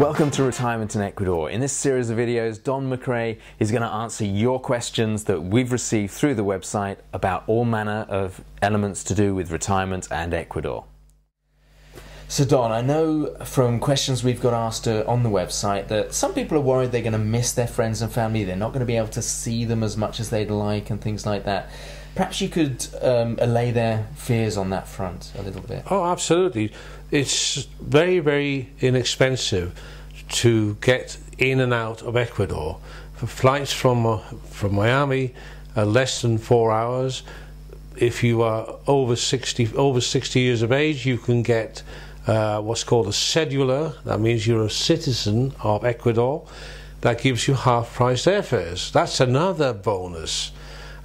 Welcome to Retirement in Ecuador. In this series of videos, Don McRae is going to answer your questions that we've received through the website about all manner of elements to do with retirement and Ecuador. So Don, I know from questions we've got asked on the website that some people are worried they're going to miss their friends and family, they're not going to be able to see them as much as they'd like and things like that. Perhaps you could allay their fears on that front a little bit. Oh, absolutely. It's very, very inexpensive to get in and out of Ecuador. For flights from Miami are less than 4 hours. If you are over 60 years of age, you can get what's called a cedula. That means you're a citizen of Ecuador. That gives you half-price airfares. That's another bonus.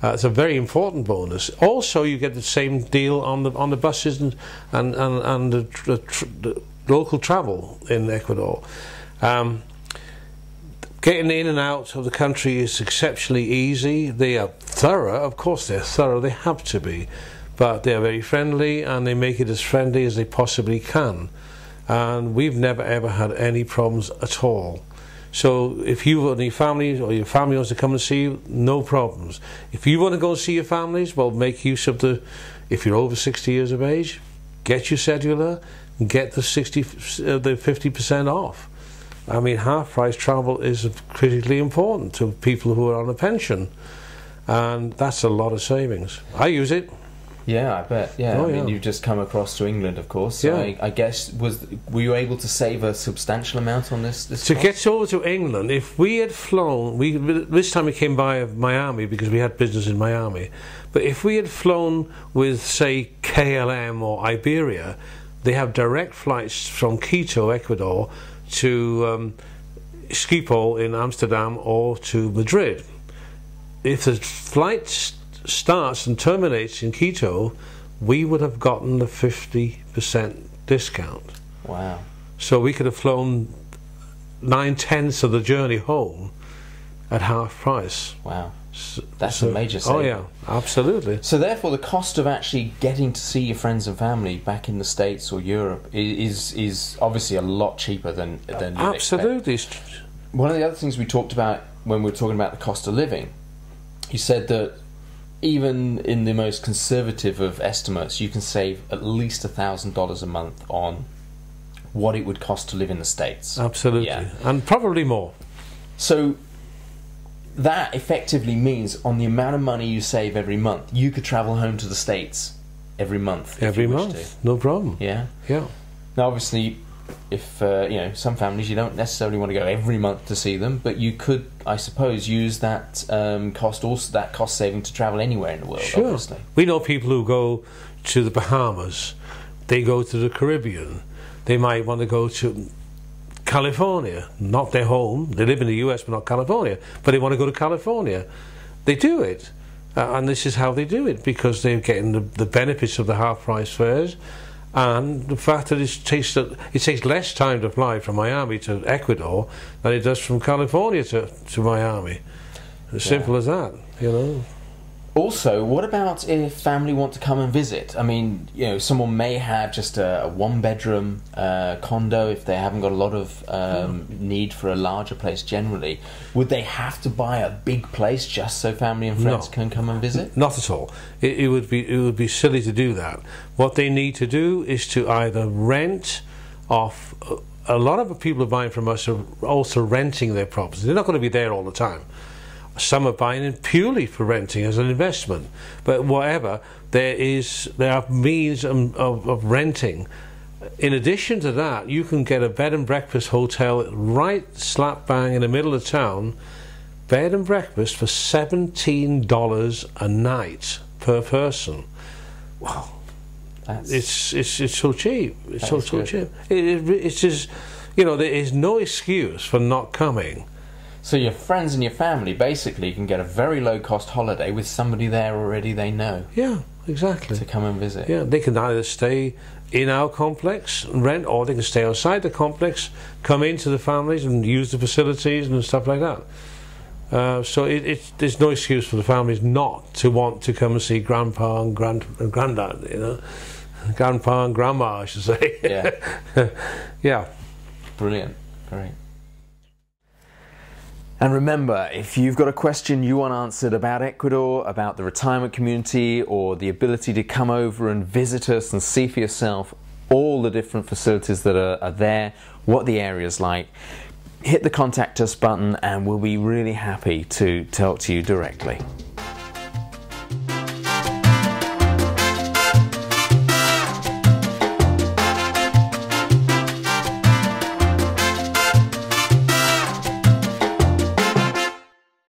It's a very important bonus. Also, you get the same deal on the buses and the local travel in Ecuador. Getting in and out of the country is exceptionally easy. They are thorough, of course they're thorough, they have to be, but they're very friendly and they make it as friendly as they possibly can. And we've never ever had any problems at all. So if you or your family wants to come and see you, no problems. If you want to go and see your families, well, make use of if you're over 60 years of age, get your cedula and get the 50% off. I mean, half-price travel is critically important to people who are on a pension, and that's a lot of savings. I use it. Yeah, I bet. Yeah, oh, I mean, yeah. You've just come across to England, of course. So yeah. I guess were you able to save a substantial amount on this? To get over to England, if we had flown, this time we came by Miami because we had business in Miami. But if we had flown with, say, KLM or Iberia, they have direct flights from Quito, Ecuador, to Schiphol in Amsterdam or to Madrid. If the flight starts and terminates in Quito, we would have gotten the 50% discount. Wow. So we could have flown 9/10 of the journey home at half price. Wow. That's a major saving. Oh yeah, absolutely. So therefore the cost of actually getting to see your friends and family back in the States or Europe is obviously a lot cheaper than absolutely. One of the other things we talked about when we were talking about the cost of living, you said that even in the most conservative of estimates, you can save at least $1,000 a month on what it would cost to live in the States. Absolutely, yeah. And probably more. So that effectively means on the amount of money you save every month, you could travel home to the States every month. Every month, no problem. Yeah. Yeah. Now, obviously, if some families you don't necessarily want to go every month to see them, but you could, I suppose, use that cost saving to travel anywhere in the world. Sure. Obviously, we know people who go to the Bahamas, they go to the Caribbean, they might want to go to California, not their home. They live in the US but not California, but they want to go to California. They do it, and this is how they do it, because they're getting the benefits of the half-price fares. And the fact that it takes less time to fly from Miami to Ecuador than it does from California to Miami. As simple as that, you know. Also, what about if family want to come and visit? I mean, someone may have just a one-bedroom condo if they haven't got a lot of need for a larger place generally. Would they have to buy a big place just so family and friends can come and visit? Not at all. It would be silly to do that. What they need to do is to either rent off. A lot of the people who are buying from us are also renting their properties. They're not going to be there all the time. Some are buying it purely for renting as an investment, but whatever, there are means of renting. In addition to that, you can get a bed and breakfast hotel right slap bang in the middle of town, bed and breakfast for $17 a night per person. Wow, it's so cheap. It's so cheap. It's just, there is no excuse for not coming. So your friends and your family basically can get a very low-cost holiday with somebody there already they know. Yeah, exactly. To come and visit. Yeah, they can either stay in our complex and rent, or they can stay outside the complex, come into the families and use the facilities and stuff like that. So there's no excuse for the families not to want to come and see grandpa and granddad, grandpa and grandma, I should say. Yeah. Yeah. Brilliant. Great. And remember, if you've got a question you want answered about Ecuador, about the retirement community, or the ability to come over and visit us and see for yourself all the different facilities that are there, what the area's like, hit the contact us button and we'll be really happy to talk to you directly.